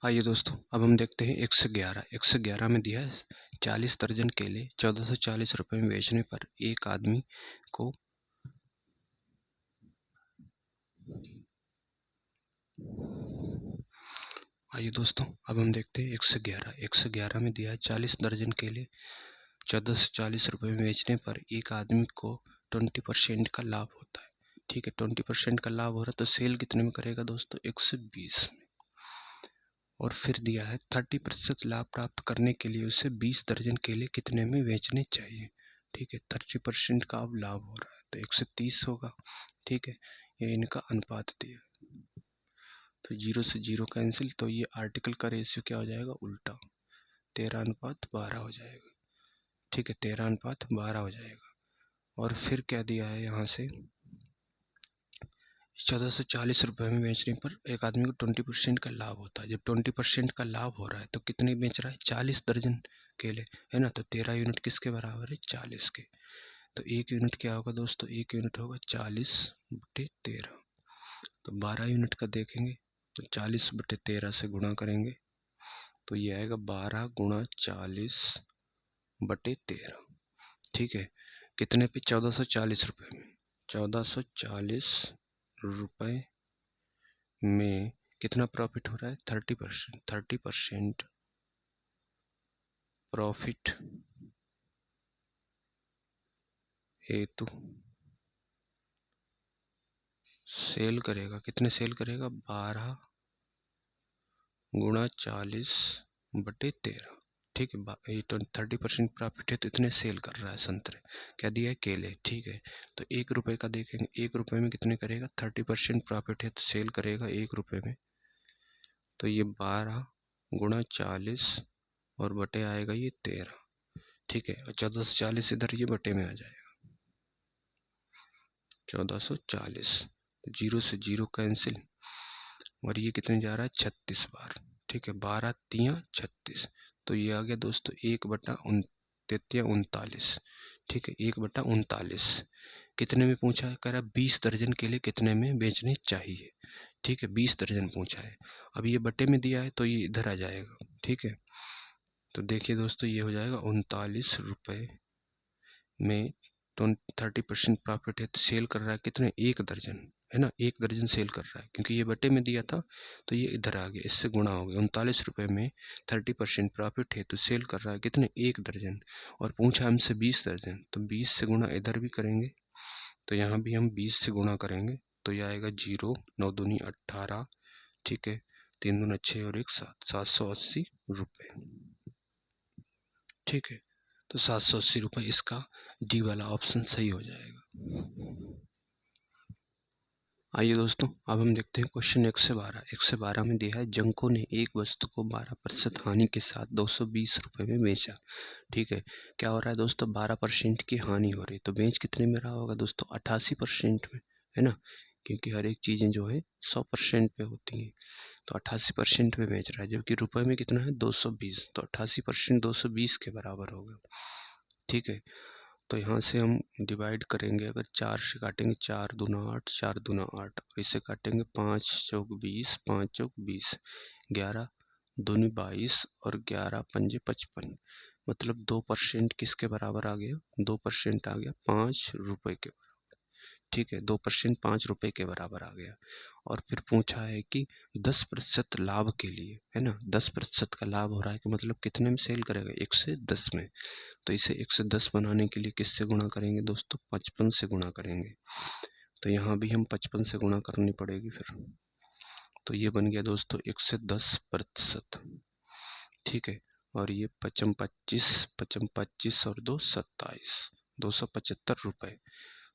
आइए दोस्तों, अब हम देखते हैं 111। 111 में दिया है 40 दर्जन केले 1440 रुपये में बेचने पर एक आदमी को आइए दोस्तों, अब हम देखते हैं 111। 111 में दिया है 40 दर्जन केले 1440 रुपये में बेचने पर एक आदमी को 20% का लाभ होता है, ठीक है। 20% का लाभ हो रहा है तो सेल कितने में करेगा दोस्तों, 120 में। और फिर दिया है 30% लाभ प्राप्त करने के लिए उसे 20 दर्जन केले कितने में बेचने चाहिए, ठीक है। 30% का अब लाभ हो रहा है तो 130 होगा, ठीक है। ये इनका अनुपात दिया, तो 0 से 0 कैंसिल, तो ये आर्टिकल का रेशियो क्या हो जाएगा, उल्टा 13:12 हो जाएगा, ठीक है। 13:12 हो जाएगा। और फिर क्या दिया है यहाँ से, 1440 रुपये में बेचने पर एक आदमी को 20% का लाभ होता है। जब 20% का लाभ हो रहा है तो कितने बेच रहा है, 40 दर्जन केले, है ना। तो 13 यूनिट किसके बराबर है, 40 के। तो 1 यूनिट क्या होगा दोस्तों, 1 यूनिट होगा 40/13, तो 12 यूनिट का देखेंगे तो 40/13 से गुणा करेंगे तो ये आएगा 12 गुणा 40/13, ठीक है। कितने पे, 1440 रुपये में। 1440 रुपये में कितना प्रॉफिट हो रहा है, 30%। 30% प्रॉफिट हेतु सेल करेगा, कितने सेल करेगा, 12 गुणा 40/13, ठीक है। 30% प्रॉफिट है तो इतने सेल कर रहा है संतरे, क्या दिया है, केले, ठीक है। तो 1 रुपये का देखेंगे, 1 रुपये में कितने करेगा, 30% प्रॉफिट है तो सेल करेगा 1 रुपये में, तो ये 12 गुणा 40 और बटे आएगा ये 13, ठीक है। और 1440 इधर ये बटे में आ जाएगा, 1440, तो 0 से 0 कैंसिल और ये कितने जा रहा है, 36 बार, ठीक है। 12 3 36, तो ये आ गया दोस्तों 1/39, ठीक है। 1/39 कितने में पूछा है, कह रहा है 20 दर्जन के लिए कितने में बेचने चाहिए, ठीक है। 20 दर्जन पूछा है, अब ये बटे में दिया है तो ये इधर आ जाएगा, ठीक है। तो देखिए दोस्तों, ये हो जाएगा 39 रुपये में 30% प्रॉफिट है तो सेल कर रहा है कितने, 1 दर्जन, है ना। 1 दर्जन सेल कर रहा है क्योंकि ये बटे में दिया था तो ये इधर आ गया, इससे गुणा हो गया। 39 रुपये में 30% प्रॉफिट है तो सेल कर रहा है कितने, 1 दर्जन, और पूछा हमसे 20 दर्जन, तो 20 से गुणा इधर भी करेंगे तो यहाँ भी हम 20 से गुणा करेंगे तो यह आएगा 0, 9 दूनी 18, ठीक है, 3 दूना 6 और 1 7, 780 रुपये। ठीक है, तो 780 रुपये इसका डी वाला ऑप्शन सही हो जाएगा। आइए दोस्तों, अब हम देखते हैं क्वेश्चन 112। 112 में दिया है जंको ने एक वस्तु को 12% हानि के साथ 220 रुपये में बेचा। ठीक है, क्या हो रहा है दोस्तों, 12% की हानि हो रही है, तो बेच कितने में रहा होगा दोस्तों, 88% में, है ना, क्योंकि हर एक चीज़ें जो है 100% पे होती हैं, तो 88% में बेच रहा है, जबकि रुपए में कितना है 220, तो 88% 220 के बराबर होगा। ठीक है, तो यहाँ से हम डिवाइड करेंगे, अगर 4 से काटेंगे 4 दूना 8, 4 दूना 8, और इसे काटेंगे 5 चौक 20, 5 चौक 20, 11 दूनी 22 और 11 पंजे 55, मतलब 2% किसके बराबर आ गया, 2% आ गया 5 रुपये के बराबर। ठीक है, 2% 5 रुपये के बराबर आ गया। और फिर पूछा है कि 10% लाभ के लिए, है ना, 10% का लाभ हो रहा है कि मतलब कितने में सेल करेगा, 1 से 10 में, तो इसे 1 से 10 बनाने के लिए किससे गुणा करेंगे दोस्तों, 55 से गुणा करेंगे। तो यहाँ भी हम 55 से गुणा करनी पड़ेगी फिर, तो ये बन गया दोस्तों 1 से 10%। ठीक है, और ये 25 और 2 27, 275 रुपये।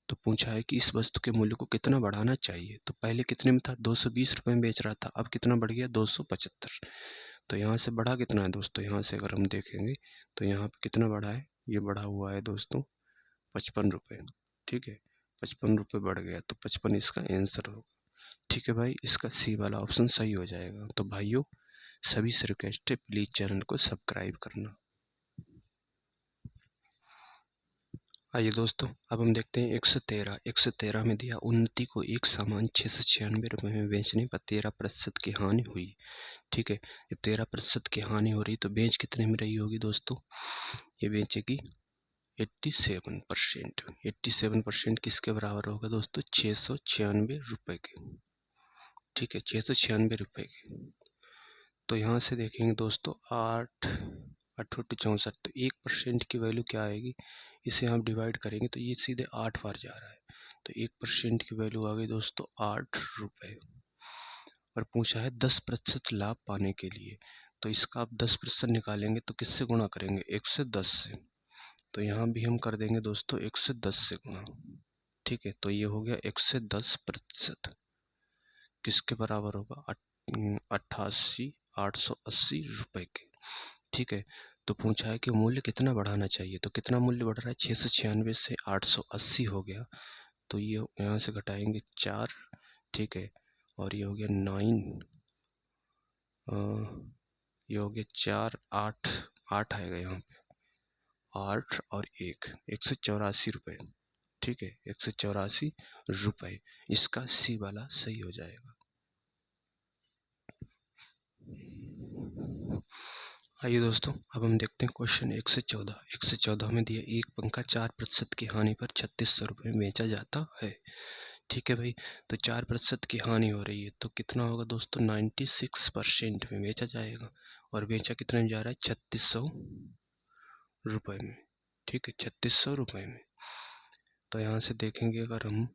तो पूछा है कि इस वस्तु के मूल्य को कितना बढ़ाना चाहिए, तो पहले कितने में था, 220 रुपये में बेच रहा था, अब कितना बढ़ गया 275। तो यहाँ से बढ़ा कितना है दोस्तों, यहाँ से अगर हम देखेंगे तो यहाँ पे कितना बढ़ा है, ये बढ़ा हुआ है दोस्तों 55 रुपये। ठीक है, 55 रुपये बढ़ गया, तो 55 इसका आंसर होगा। ठीक है भाई, इसका सी वाला ऑप्शन सही हो जाएगा। तो भाइयों, सभी से रिक्वेस्ट है, प्लीज़ चैनल को सब्सक्राइब करना। आइए दोस्तों, अब हम देखते हैं 113। 113 में दिया उन्नति को एक सामान 696 रुपये में बेचने पर 13% की हानि हुई। ठीक है, जब 13% की हानि हो रही तो बेच कितने में रही होगी दोस्तों, ये बेचेगी 87%। 87% किसके बराबर होगा दोस्तों, 696 रुपये के। ठीक है, 696 रुपये के। तो यहाँ से देखेंगे दोस्तों 8 8 64, तो 1% की वैल्यू क्या आएगी, इसे हम डिवाइड करेंगे तो ये सीधे 8 बार जा रहा है, तो 1% की वैल्यू आ गई दोस्तों 8 रुपये। और पूछा है 10% लाभ पाने के लिए, तो इसका आप 10% निकालेंगे तो किससे गुणा करेंगे, 1 से 10 से, तो यहाँ भी हम कर देंगे दोस्तों 1 से 10 से गुणा। ठीक है, तो ये हो गया 1 से 10% किसके बराबर होगा, 88,880 रुपये के। ठीक है, तो पूछा है कि मूल्य कितना बढ़ाना चाहिए, तो कितना मूल्य बढ़ रहा है, 696 से 880 हो गया, तो ये यहाँ से घटाएंगे 4। ठीक है, और ये हो गया 9, ये हो गया 4 8 8 आएगा यहाँ पे, 8 और 184 रुपये। ठीक है, 184 रुपये, इसका सी वाला सही हो जाएगा। आइए दोस्तों, अब हम देखते हैं क्वेश्चन 114। 114 में दिया एक पंखा 4% की हानि पर 3600 रुपये में बेचा जाता है। ठीक है भाई, तो 4% की हानि हो रही है तो कितना होगा दोस्तों, 96% में बेचा जाएगा, और बेचा कितने में जा रहा है, 3600 रुपये में। ठीक है, 3600 रुपये में। तो यहाँ से देखेंगे अगर हम,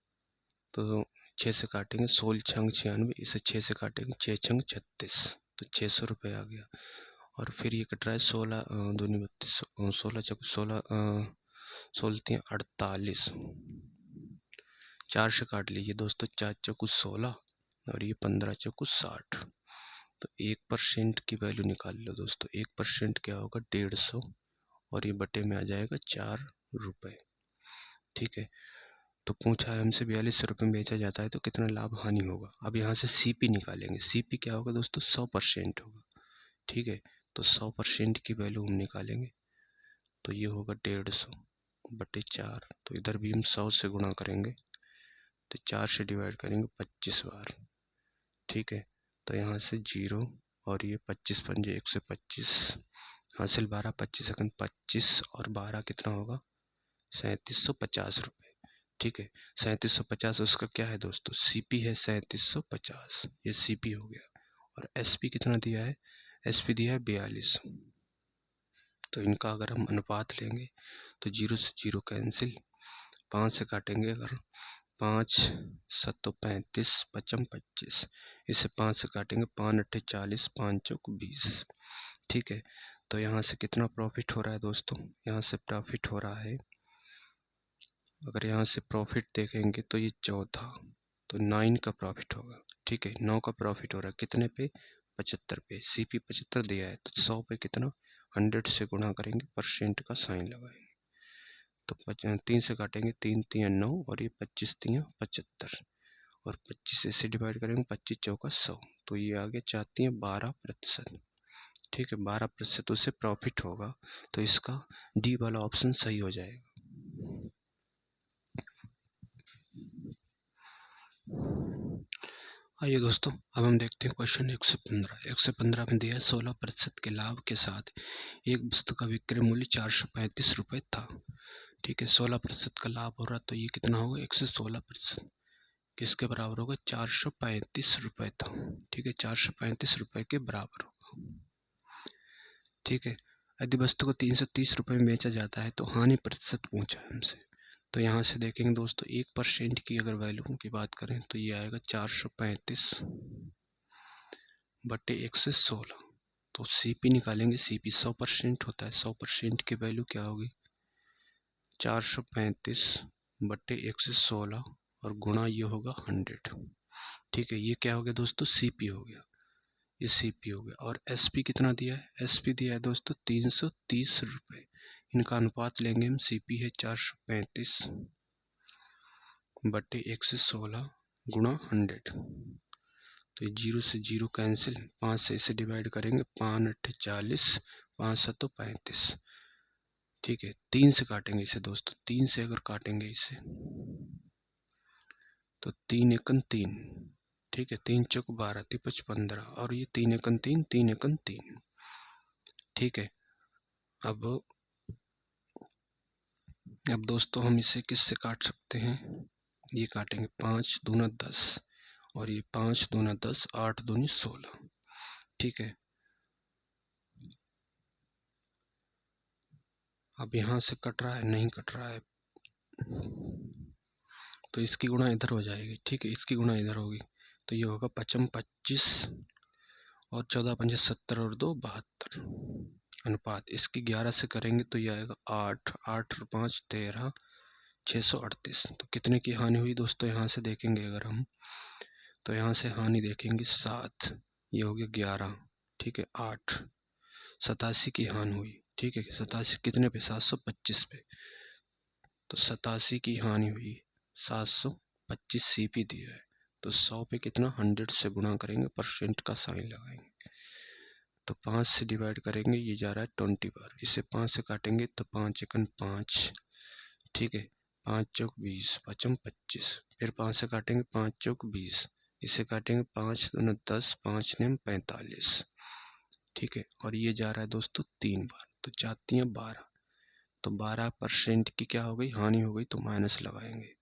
तो 6 से काटेंगे, 16 छंग 96, इसे 6 से काटेंगे, 6 छंग 36, तो 600 रुपये आ गया। और फिर ये कट रहा है 16 दूनी 32, 16 चौक 16, 16 48, 4 से काट लीजिए दोस्तों, 4 चौक 16 और ये 15 चौक 60, तो 1% की वैल्यू निकाल लो दोस्तों। 1% क्या होगा, 150, और ये बटे में आ जाएगा 4 रुपये। ठीक है, तो पूछा है हमसे 4200 रुपये में बेचा जाता है तो कितना लाभ हानि होगा। अब यहाँ से सीपी निकालेंगे। सीपी क्या होगा दोस्तों, 100% होगा। ठीक है, तो 100% की वैल्यू हम निकालेंगे तो ये होगा 150 बटे 4, तो इधर भी हम 100 से गुणा करेंगे, तो 4 से डिवाइड करेंगे 25 बार। ठीक है, तो यहाँ से 0 और ये 25 पंजे 125, हासिल 12, 25 सेकंड 25 और 12 कितना होगा, 3750 रुपये। ठीक है, 3750, उसका क्या है दोस्तों, सीपी है 3750, ये सीपी हो गया। और एसपी कितना दिया है, एसपी दिया है 42, तो इनका अगर हम अनुपात लेंगे तो 0 से 0 कैंसिल, 5 से काटेंगे अगर 5 7 35 पचम 25, इसे 5 से काटेंगे 5 8 40 5 चौक 20। ठीक है, तो यहाँ से कितना प्रॉफिट हो रहा है दोस्तों, यहाँ से प्रॉफिट हो रहा है, अगर यहाँ से प्रॉफिट देखेंगे तो ये 14, तो 9 का प्रॉफिट होगा। ठीक है, 9 का प्रॉफिट हो रहा है कितने पे, 75 पे। CP 75 दिया है तो 100 पे कितना, 100 से गुणा करेंगे, परसेंट का साइन लगाएंगे, तो 3 से काटेंगे, 3 3 9 और ये 25 3 75 और 25 से डिवाइड करेंगे, 25 चौका 100, तो ये आगे चाहती हैं 12%। ठीक है, 12% उससे प्रॉफिट होगा, तो इसका डी वाला ऑप्शन सही हो जाएगा। आइए दोस्तों, अब हम देखते हैं क्वेश्चन 115। 115 में दिया है 16% के लाभ के साथ एक वस्तु का विक्रय मूल्य 435 रुपये था। ठीक है, 16% का लाभ हो रहा, तो ये कितना होगा, 116%, किसके बराबर होगा, 435 रुपये था। ठीक है, 435 रुपये के बराबर होगा। ठीक है, यदि वस्तु को 330 रुपये में बेचा जाता है तो हानि प्रतिशत पूछा है हमसे, तो यहाँ से देखेंगे दोस्तों 1% की अगर वैल्यू की बात करें तो ये आएगा 435 बटे 116, तो CP निकालेंगे, CP 100% होता है, 100% की वैल्यू क्या होगी, 435 बटे 116 और गुणा ये होगा 100। ठीक है, ये क्या हो गया दोस्तों, CP हो गया, ये CP हो गया। और SP कितना दिया है, SP दिया है दोस्तों 330 रुपये, इनका अनुपात लेंगे हम, CP है 435 बटे 116 गुणा 100, तो ये 0 से 0 कैंसिल, 5 से इसे डिवाइड करेंगे, 5 8 40 5 7 35। ठीक है, 3 से काटेंगे इसे दोस्तों, 3 से अगर काटेंगे इसे तो 3 एकन 3, ठीक है, 3 चौक 12 तिपच 15 और ये 3 एकन 3 3 एकन 3। ठीक है, अब दोस्तों हम इसे किससे काट सकते हैं, ये काटेंगे 5 दूना 10 और ये 5 दूना 10 8 दूनी 16। ठीक है, अब यहाँ से कट रहा है, नहीं कट रहा है, तो इसकी गुणा इधर हो जाएगी। ठीक है, इसकी गुणा इधर होगी, तो ये होगा 5 25 और 14 5 70 और 2 72 अनुपात, इसकी 11 से करेंगे तो ये आएगा 8 8 और 5 13 638। तो कितने की हानि हुई दोस्तों, यहाँ से देखेंगे अगर हम, तो यहाँ से हानि देखेंगे 7, ये हो गया 11, ठीक है 8 87 की हानि हुई। ठीक है, 87 कितने पे, 725 पे, तो 87 की हानि हुई, 725 CP दिया है, तो 100 पे कितना, 100 से गुणा करेंगे, परसेंट का साइन लगाएंगे, तो 5 से डिवाइड करेंगे, ये जा रहा है 20 बार, इसे 5 से काटेंगे तो 5 एकन 5, ठीक है, 5 चौक 20 पचम 25, फिर 5 से काटेंगे, 5 चौक 20, इसे काटेंगे, 5 दूना 10 5 नेम 45। ठीक है, और ये जा रहा है दोस्तों 3 बार, तो चाहती हैं 12, तो 12% की क्या हो गई, हानि हो गई, तो माइनस लगाएंगे।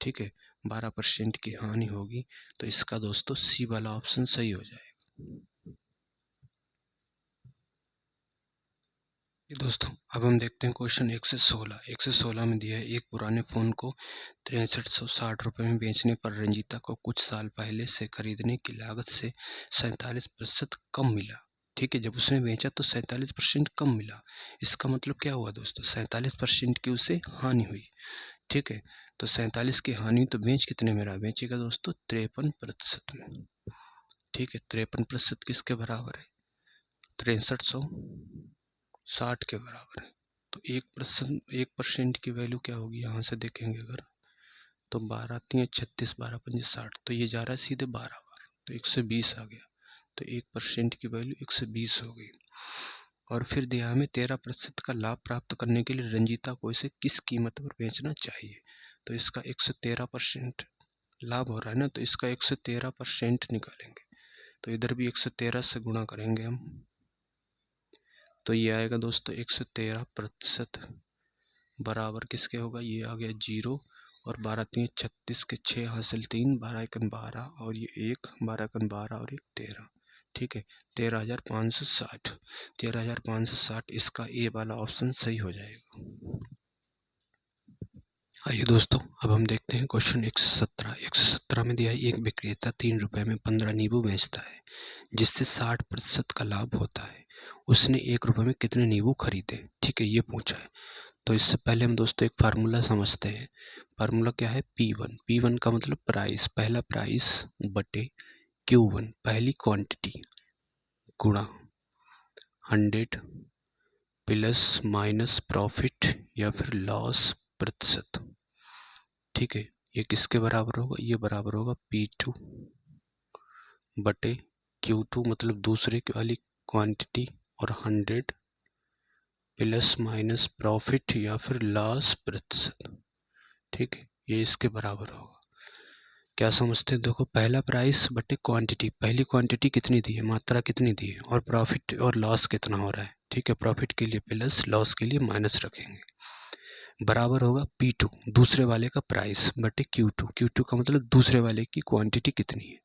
ठीक है, 12% की हानि होगी, तो इसका दोस्तों C वाला ऑप्शन सही हो जाएगा। दोस्तों अब हम देखते हैं क्वेश्चन 116। 116 में दिया है एक पुराने फ़ोन को 6360 रुपये में बेचने पर रंजीता को कुछ साल पहले से खरीदने की लागत से 47% कम मिला। ठीक है, जब उसने बेचा तो 47% कम मिला, इसका मतलब क्या हुआ दोस्तों, 47% की उसे हानि हुई। ठीक है, तो 47 की हानि, तो बेच कितने में रहा, बेचेगा दोस्तों 53% में। ठीक है, 53% किसके बराबर है, 6360 के बराबर है, तो 1% की वैल्यू क्या होगी, यहाँ से देखेंगे अगर, तो 12 3 36 12 5 60, तो ये जा रहा है सीधे 12 बार, तो 120 आ गया, तो 1% की वैल्यू 120 हो गई। और फिर दिया हमें 13% का लाभ प्राप्त करने के लिए रंजीता को इसे किस कीमत पर बेचना चाहिए, तो इसका 113% लाभ हो रहा है ना, तो इसका 113% निकालेंगे, तो इधर भी 113 से गुणा करेंगे हम, तो ये आएगा दोस्तों 113% बराबर किसके होगा, ये आ गया 0 और 12 3 36 के 6 हासिल 3 12 एकन 12 और ये 1 12 एकन 12 और 1 13। ठीक है, 13,560, 13,560 इसका ए वाला ऑप्शन सही हो जाएगा। आइए दोस्तों, अब हम देखते हैं क्वेश्चन 117 में दिया है एक विक्रेता 3 रुपए में 15 नींबू बेचता है जिससे 60% का लाभ होता है। उसने 1 रुपए में कितने नींबू खरीदे? ठीक है, ये पूछा है। तो इससे पहले हम दोस्तों एक फार्मूला समझते हैं। फार्मूला क्या है? P1 का मतलब प्राइस, पहला प्राइस बटे Q1 पहली क्वांटिटी गुणा 100 प्लस माइनस प्रॉफिट या फिर लॉस प्रतिशत। ठीक है, ये किसके बराबर होगा? ये बराबर होगा P2 बटे Q2 मतलब दूसरे वाली क्वांटिटी और 100 प्लस माइनस प्रॉफिट या फिर लॉस प्रतिशत। ठीक है, ये इसके बराबर होगा। क्या समझते हैं? देखो, पहला प्राइस बटे क्वांटिटी, पहली क्वांटिटी कितनी दी है, मात्रा कितनी दी है, और प्रॉफिट और लॉस कितना हो रहा है। ठीक है, प्रॉफिट के लिए प्लस, लॉस के लिए माइनस रखेंगे, बराबर होगा P2 दूसरे वाले का प्राइस बटे Q2 का मतलब दूसरे वाले की क्वांटिटी कितनी है,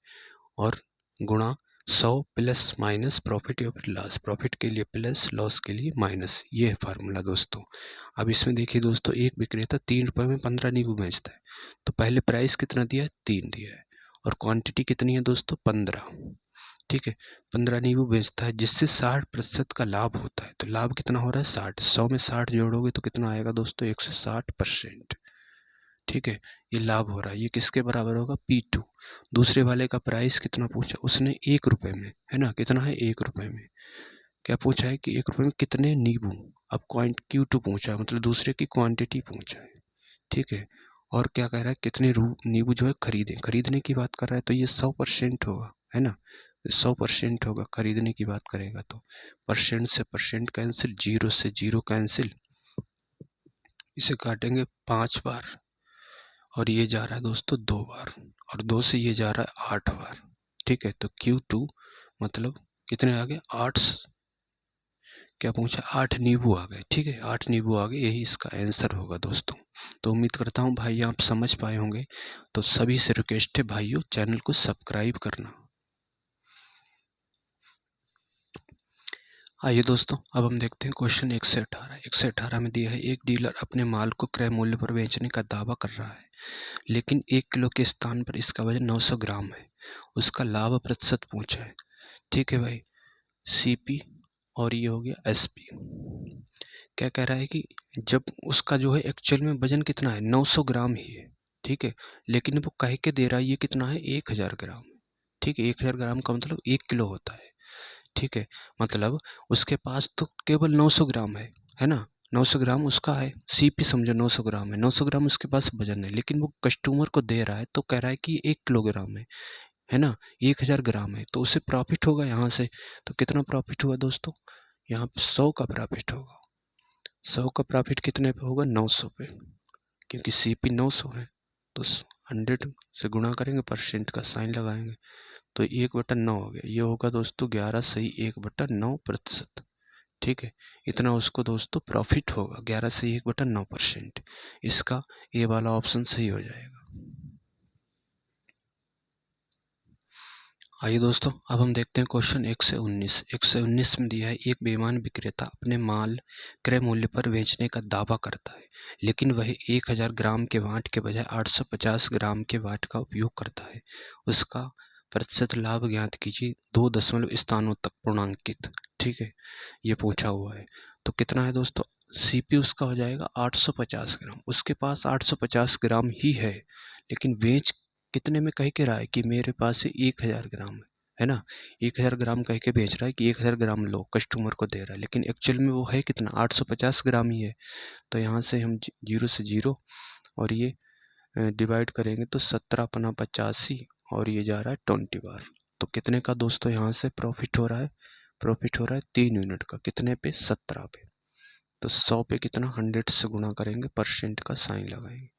और गुणा 100 प्लस माइनस प्रॉफिट या फिर लॉस, प्रॉफिट के लिए प्लस, लॉस के लिए माइनस। ये है फार्मूला दोस्तों। अब इसमें देखिए दोस्तों, एक विक्रेता 3 रुपए में 15 नींबू बेचता है। तो पहले प्राइस कितना दिया है? 3 दिया है, और क्वांटिटी कितनी है दोस्तों? 15। ठीक है, 15 नींबू बेचता है जिससे 60% का लाभ होता है। तो लाभ कितना हो रहा है? 60। 100 में 60 जोड़ोगे तो कितना आएगा दोस्तों? 160%। ठीक है, ये लाभ हो रहा है। ये किसके बराबर होगा? P2 दूसरे वाले का प्राइस कितना पूछा उसने? 1 रुपए में, है ना? कितना है? 1 रुपए में। क्या पूछा है कि 1 रुपए में कितने नींबू। अब Q2 पूछा है, मतलब दूसरे की क्वांटिटी पूछा है। ठीक है, और क्या कह रहा है? कितने नींबू जो है खरीदे, खरीदने की बात कर रहा है, तो ये 100% होगा, है ना? 100% होगा, खरीदने की बात करेगा तो। परसेंट से परसेंट कैंसिल, जीरो से जीरो कैंसिल, इसे काटेंगे 5 बार, और ये जा रहा है दोस्तों 2 बार, और 2 से ये जा रहा है 8 बार। ठीक है, तो Q2 मतलब कितने आ गए? 8। क्या पूछा? 8 नींबू आ गए। ठीक है, 8 नींबू आ गए, यही इसका आंसर होगा दोस्तों। तो उम्मीद करता हूँ भाई आप समझ पाए होंगे। तो सभी से रिक्वेस्ट है भाइयों, चैनल को सब्सक्राइब करना। आइए दोस्तों, अब हम देखते हैं क्वेश्चन 118 में दिया है एक डीलर अपने माल को क्रय मूल्य पर बेचने का दावा कर रहा है, लेकिन 1 किलो के स्थान पर इसका वजन 900 ग्राम है। उसका लाभ प्रतिशत पूछा है। ठीक है भाई, CP और ये हो गया SP। क्या कह रहा है कि जब उसका जो है एक्चुअल में वजन कितना है? 900 ग्राम ही है। ठीक है, लेकिन वो कह के दे रहा है ये कितना है? 1000 ग्राम। ठीक है, 1000 ग्राम का मतलब 1 किलो होता है। ठीक है, मतलब उसके पास तो केवल 900 ग्राम है ना? 900 ग्राम उसका है, CP समझो 900 ग्राम है, 900 ग्राम उसके पास वजन है, लेकिन वो कस्टमर को दे रहा है तो कह रहा है कि 1 किलोग्राम है ना? 1000 ग्राम है, तो उसे प्रॉफिट होगा यहाँ से। तो कितना प्रॉफिट हुआ दोस्तों? यहाँ पे 100 का प्रॉफिट होगा। 100 का प्रॉफिट कितने पे होगा? 900 पे, क्योंकि CP 900 है। तो 100 से गुणा करेंगे, परसेंट का साइन लगाएंगे, तो 1/9 हो गया। ये होगा दोस्तों 11 सही 1/9%। ठीक है, इतना उसको दोस्तों प्रॉफिट होगा, 11 से 1/9%। इसका ये वाला ऑप्शन सही हो जाएगा। आइए दोस्तों, अब हम देखते हैं क्वेश्चन 119 में दिया है एक बेईमान विक्रेता अपने माल क्रय मूल्य पर बेचने का दावा करता है, लेकिन वह 1000 ग्राम के वाट के बजाय 850 ग्राम के वाट का उपयोग करता है। उसका प्रतिशत लाभ ज्ञात कीजिए 2 दशमलव स्थानों तक पूर्णांकित। ठीक है, ये पूछा हुआ है। तो कितना है दोस्तों? CP उसका हो जाएगा 850 ग्राम। उसके पास 850 ग्राम ही है, लेकिन बेच कितने में कह के रहा है कि मेरे पास 1000 ग्राम है ना? 1000 ग्राम कह के बेच रहा है कि 1000 ग्राम लो, कस्टमर को दे रहा है, लेकिन एक्चुअल में वो है कितना? 850 ग्राम ही है। तो यहाँ से हम जीरो से जीरो और ये डिवाइड करेंगे तो 17×85, और ये जा रहा है 20 बार। तो कितने का दोस्तों यहाँ से प्रॉफिट हो रहा है? प्रॉफिट हो रहा है 3 यूनिट का। कितने पे? 17 पे। तो 100 पे कितना? 100 से गुणा करेंगे, परसेंट का साइन लगाएंगे,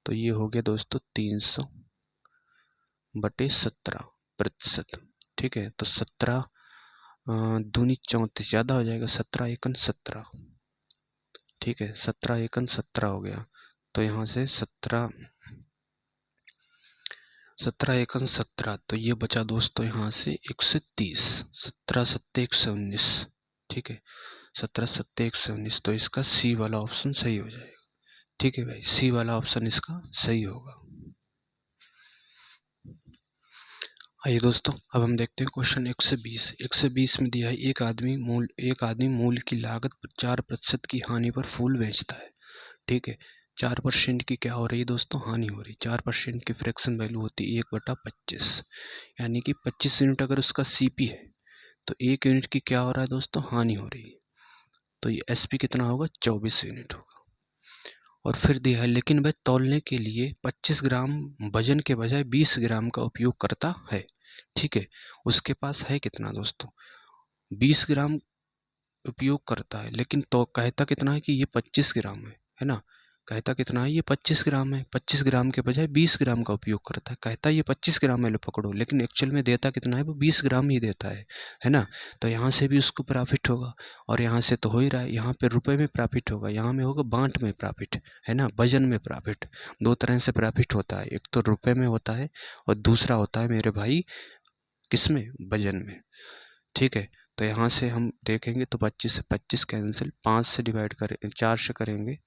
तो ये हो गया दोस्तों 300/17%। ठीक है, तो 17 दूनी 34 ज़्यादा हो जाएगा, 17 एकन 17। ठीक है, 17 एकन 17 हो गया। तो यहाँ से 17 एकन 17, तो ये बचा दोस्तों यहाँ से 130। 17 सत्ते 119। ठीक है, 17 सत्ते 119, तो इसका C वाला ऑप्शन सही हो जाएगा। ठीक है भाई, सी वाला ऑप्शन इसका सही होगा। आइए दोस्तों, अब हम देखते हैं क्वेश्चन 120। 120 में दिया है एक आदमी मूल की लागत पर 4% की हानि पर फूल बेचता है। ठीक है, 4% की क्या हो रही है दोस्तों, हानि हो रही है। 4% की फ्रैक्शन वैल्यू होती है 1/25, यानी कि 25 यूनिट अगर उसका सीपी है तो 1 यूनिट की क्या हो रहा है दोस्तों, हानि हो रही है। तो ये एसपी कितना होगा, 24 यूनिट होगा। और फिर दिया है लेकिन वह तौलने के लिए 25 ग्राम वजन के बजाय 20 ग्राम का उपयोग करता है। ठीक है, उसके पास है कितना दोस्तों, 20 ग्राम उपयोग करता है, लेकिन तो कहता कितना है कि ये 25 ग्राम है ना। कहता कितना है, ये 25 ग्राम है, 25 ग्राम के बजाय 20 ग्राम का उपयोग करता है। कहता ये 25 ग्राम है, लो पकड़ो, लेकिन एक्चुअल में देता कितना है, वो 20 ग्राम ही देता है ना। तो यहाँ से भी उसको प्रॉफिट होगा, और यहाँ से तो हो ही रहा है, यहाँ पे रुपए में प्रॉफिट होगा, यहाँ में होगा बांट में प्रॉफिट, है ना, वजन में प्रॉफिट। दो तरह से प्रॉफिट होता है, एक तो रुपए में होता है और दूसरा होता है मेरे भाई किस में, वजन में। ठीक है, तो यहाँ से हम देखेंगे तो 25 से 25 कैंसिल, 5 से डिवाइड करें, 4 से करेंगे,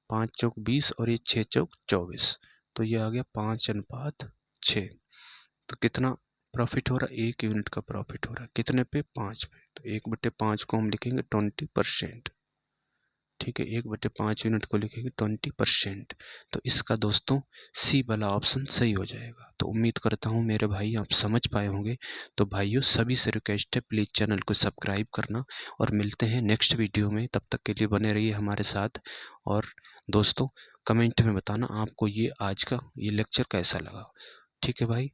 5 चौक 20 और ये 6 चौक 24, तो ये आ गया 5:6। तो कितना प्रॉफिट हो रहा है, 1 यूनिट का प्रॉफिट हो रहा है, कितने पे, 5 पे। तो 1/5 को हम लिखेंगे 20%। ठीक है, 1/5 यूनिट को लिखेंगे 20%। तो इसका दोस्तों सी वाला ऑप्शन सही हो जाएगा। तो उम्मीद करता हूँ मेरे भाई आप समझ पाए होंगे। तो भाइयों सभी से रिक्वेस्ट है, प्लीज़ चैनल को सब्सक्राइब करना, और मिलते हैं नेक्स्ट वीडियो में। तब तक के लिए बने रहिए हमारे साथ। और दोस्तों कमेंट में बताना आपको ये आज का ये लेक्चर कैसा लगा। ठीक है भाई,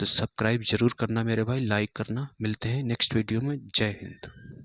तो सब्सक्राइब जरूर करना मेरे भाई, लाइक करना। मिलते हैं नेक्स्ट वीडियो में। जय हिंद।